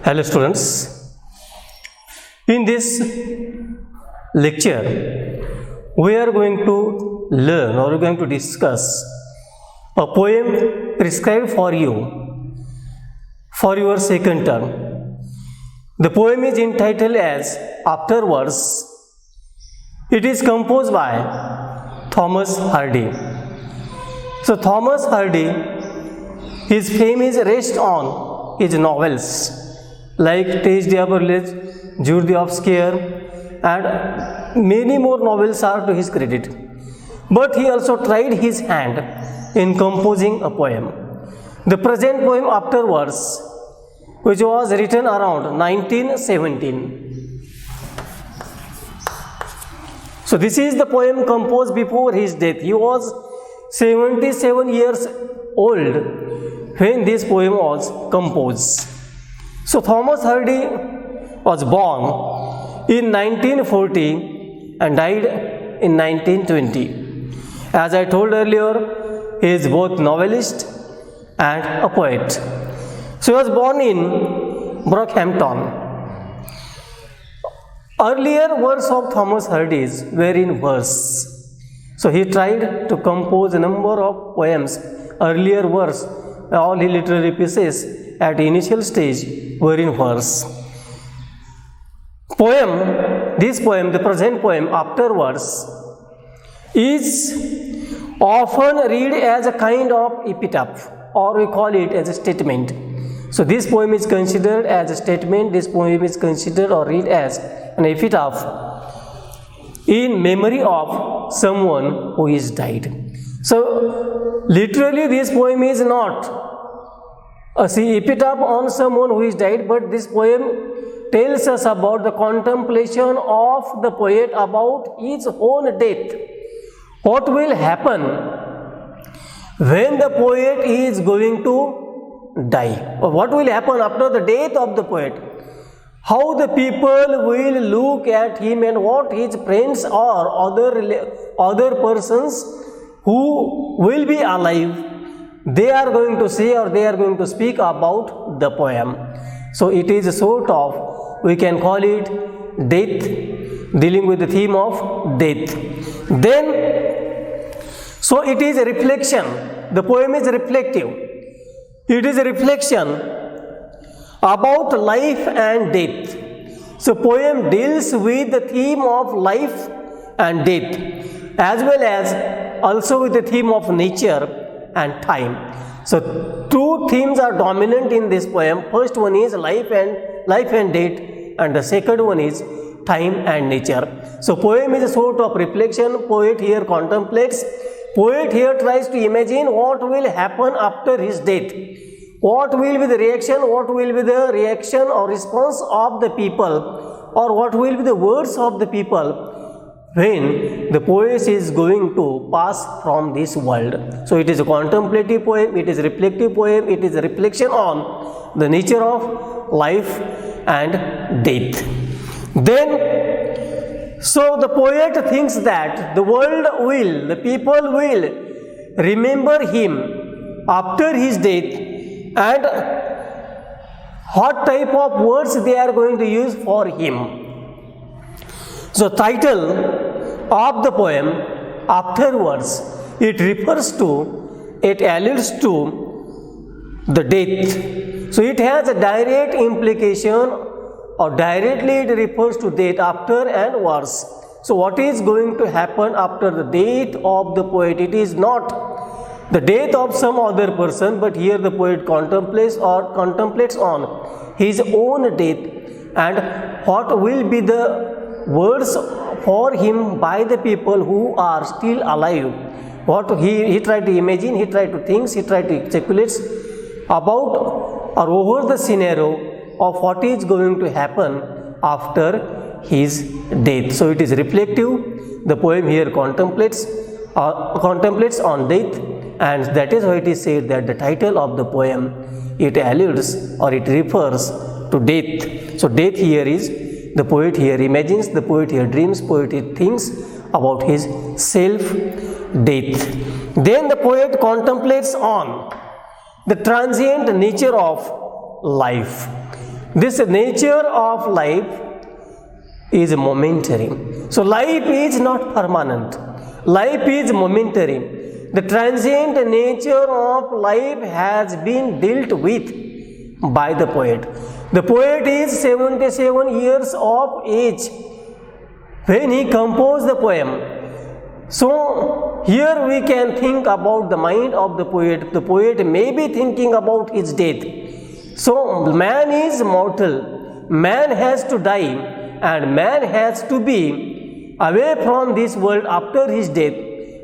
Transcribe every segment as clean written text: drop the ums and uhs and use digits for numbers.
Hello students, in this lecture we are going to learn or we are going to discuss a poem prescribed for you for your second term. The poem is entitled as Afterwards. It is composed by Thomas Hardy. So Thomas Hardy, his fame is rests on his novels like Tej Diaborles, Jude the Obscure, and many more novels are to his credit. But he also tried his hand in composing a poem. The present poem Afterwards, which was written around 1917. So this is the poem composed before his death. He was 77 years old when this poem was composed. So Thomas Hardy was born in 1940 and died in 1920. As I told earlier, he is both novelist and a poet. So he was born in Brockhampton. Earlier works of Thomas Hardy's were in verse. So he tried to compose a number of poems. Earlier verse, all his literary pieces at the initial stage were in verse. This poem, the present poem Afterwards, is often read as a kind of epitaph, or we call it as a statement. So this poem is considered as a statement. This poem is considered or read as an epitaph in memory of someone who is died. So literally this poem is not a epitaph on someone who is died, but this poem tells us about the contemplation of the poet about his own death. What will happen when the poet is going to die? Or what will happen after the death of the poet? How the people will look at him and what his friends or other persons who will be alive, they are going to say or they are going to speak about the poem. So it is a sort of, we can call it death, dealing with the theme of death. Then, so it is a reflection. The poem is reflective. It is a reflection about life and death. So poem deals with the theme of life and death, as well as also with the theme of nature and time. So two themes are dominant in this poem. First one is life and death, and the second one is time and nature. So poem is a sort of reflection. Poet here contemplates. Poet here tries to imagine what will happen after his death. What will be the reaction? What will be the reaction or response of the people, or what will be the words of the people when the poet is going to pass from this world? So it is a contemplative poem, it is a reflective poem, it is a reflection on the nature of life and death. Then, so the poet thinks that the people will remember him after his death, and what type of words they are going to use for him. So title of the poem Afterwards, it alludes to the death. So it has a direct implication, or directly it refers to death, after and worse. So what is going to happen after the death of the poet? It is not the death of some other person, but here the poet contemplates on his own death, and what will be the words for him by the people who are still alive. What he tried to imagine, he tried to think, he tried to speculate about or over the scenario of what is going to happen after his death. So it is reflective. The poem here contemplates on death, and that is why it is said that the title of the poem, it alludes or it refers to death. So death here is, the poet here imagines, the poet here dreams, poet here thinks about his self-death. Then the poet contemplates on the transient nature of life. This nature of life is momentary. So life is not permanent. Life is momentary. The transient nature of life has been dealt with by the poet. The poet is 77 years of age when he composed the poem. So here we can think about the mind of the poet. The poet may be thinking about his death. So man is mortal, man has to die, and man has to be away from this world after his death,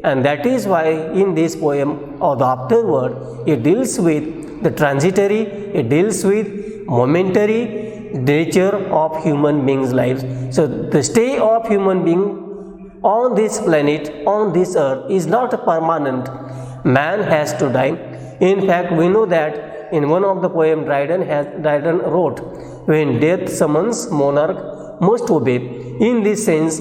and that is why in this poem or the afterword it deals with the transitory, it deals with momentary nature of human beings' lives. So the stay of human being on this planet, on this earth is not permanent. Man has to die. In fact, we know that in one of the poem Dryden wrote, when death summons, monarch must obey. In this sense,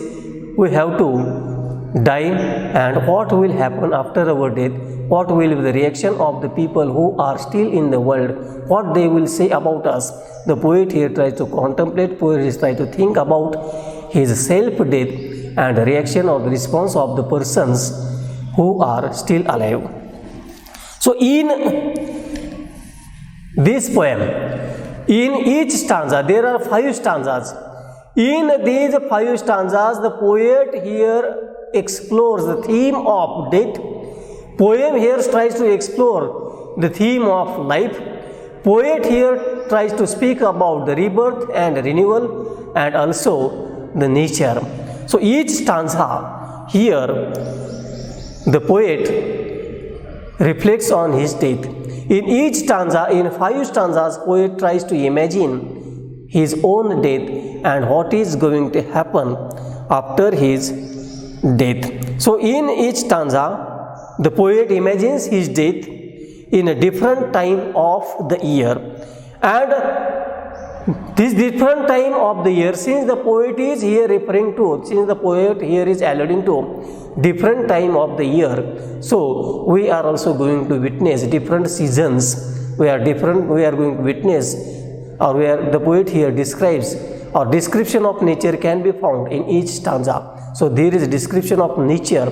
we have to die, and what will happen after our death? What will be the reaction of the people who are still in the world? What they will say about us? The poet here tries to contemplate, poet tries to think about his self-death and the reaction or the response of the persons who are still alive. So in this poem, in each stanza, there are 5 stanzas. In these 5 stanzas, the poet here explores the theme of death. Poem here tries to explore the theme of life. Poet here tries to speak about the rebirth and renewal and also the nature. So each stanza here, the poet reflects on his death. In each stanza, in 5 stanzas, poet tries to imagine his own death and what is going to happen after his death. So in each stanza, the poet imagines his death in a different time of the year. And this different time of the year, since the poet is here referring to, since the poet here is alluding to different time of the year, so we are also going to witness different seasons. We are going to witness, or where the poet here describes, or description of nature can be found in each stanza. So there is a description of nature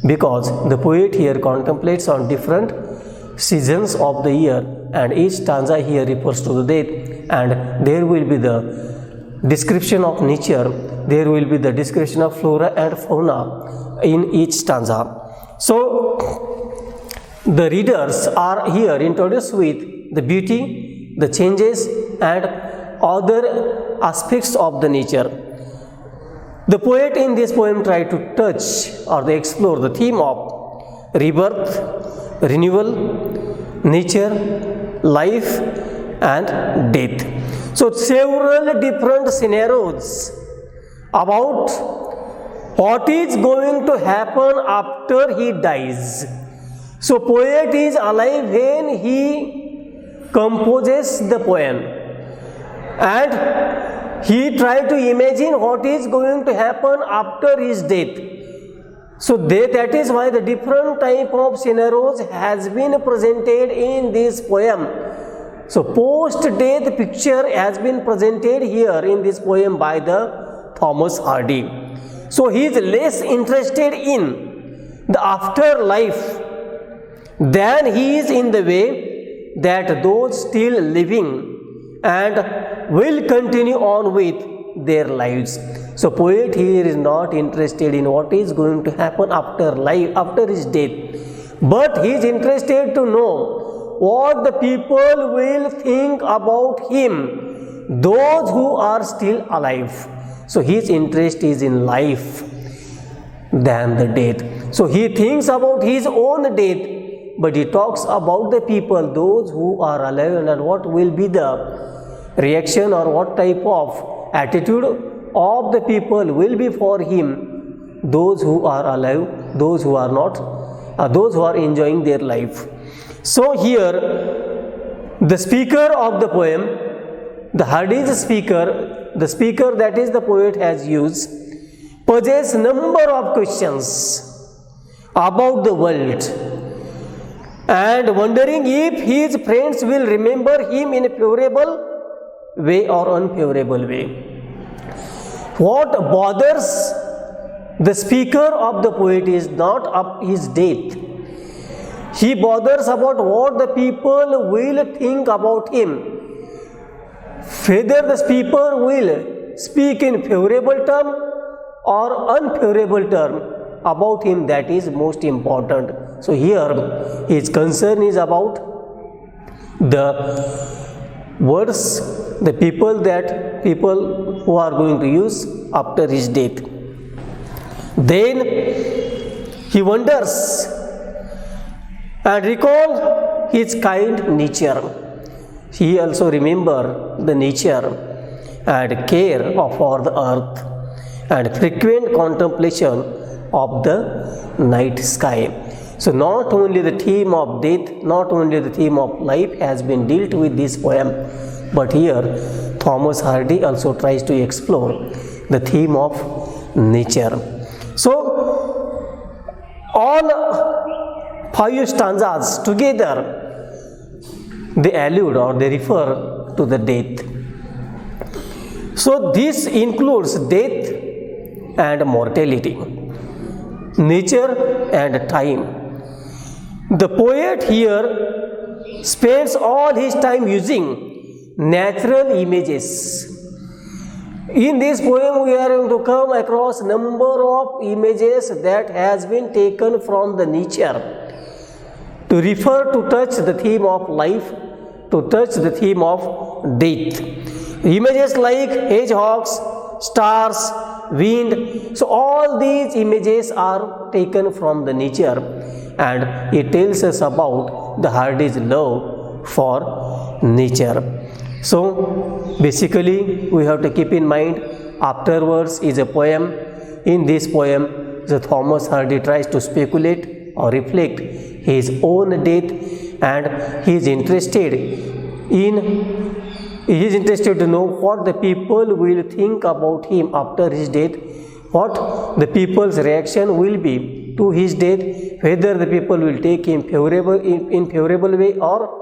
because the poet here contemplates on different seasons of the year, and each stanza here refers to the death, and there will be the description of nature, there will be the description of flora and fauna in each stanza. So the readers are here introduced with the beauty, the changes and other aspects of the nature. The poet in this poem tried to touch or they explore the theme of rebirth, renewal, nature, life and death. So several different scenarios about what is going to happen after he dies. So poet is alive when he composes the poem, and he tried to imagine what is going to happen after his death. So that is why the different type of scenarios has been presented in this poem. So post-death picture has been presented here in this poem by the Thomas Hardy. So he is less interested in the afterlife than he is in the way that those still living and will continue on with their lives. So poet here is not interested in what is going to happen after life, after his death, but he is interested to know what the people will think about him, those who are still alive. So his interest is in life than the death. So he thinks about his own death, but he talks about the people, those who are alive, and what will be the reaction or what type of attitude of the people will be for him, those who are alive, those who are not, those who are enjoying their life. So here the speaker of the poem, the Hardy's speaker, the speaker that is the poet has used, poses number of questions about the world and wondering if his friends will remember him in a favorable way or unfavorable way. What bothers the speaker of the poet is not of his death. He bothers about what the people will think about him. Whether the people will speak in favorable term or unfavorable term about him, that is most important. So here his concern is about the words, the people who are going to use after his death. Then he wonders and recall his kind nature. He also remember the nature and care for the earth and frequent contemplation of the night sky. So not only the theme of death, not only the theme of life has been dealt with this poem, but here Thomas Hardy also tries to explore the theme of nature. So all 5 stanzas together, they allude or they refer to the death. So this includes death and mortality, nature and time. The poet here spends all his time using natural images. In this poem, we are going to come across number of images that has been taken from the nature to refer to touch the theme of life, to touch the theme of death. Images like hedgehogs, stars, wind. So all these images are taken from the nature, and it tells us about the Hardy's love for nature. So basically we have to keep in mind, Afterwards is a poem. In this poem, the Thomas Hardy tries to speculate or reflect his own death, and he is interested to know what the people will think about him after his death, what the people's reaction will be to his death, whether the people will take him in favorable way or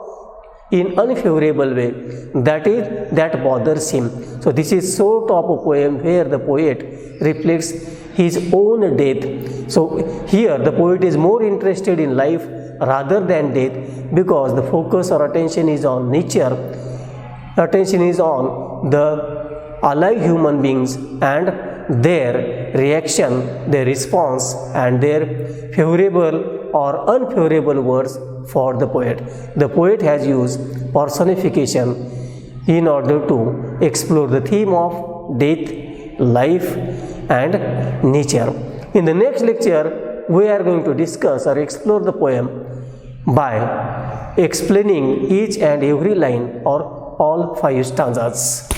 in unfavorable way. That bothers him. So this is sort of a poem where the poet reflects his own death. So here the poet is more interested in life rather than death, because the focus or attention is on nature, attention is on the alive human beings and their reaction, their response, and their favorable or unfavorable words for the poet. The poet has used personification in order to explore the theme of death, life, and nature. In the next lecture, we are going to discuss or explore the poem by explaining each and every line or all 5 stanzas.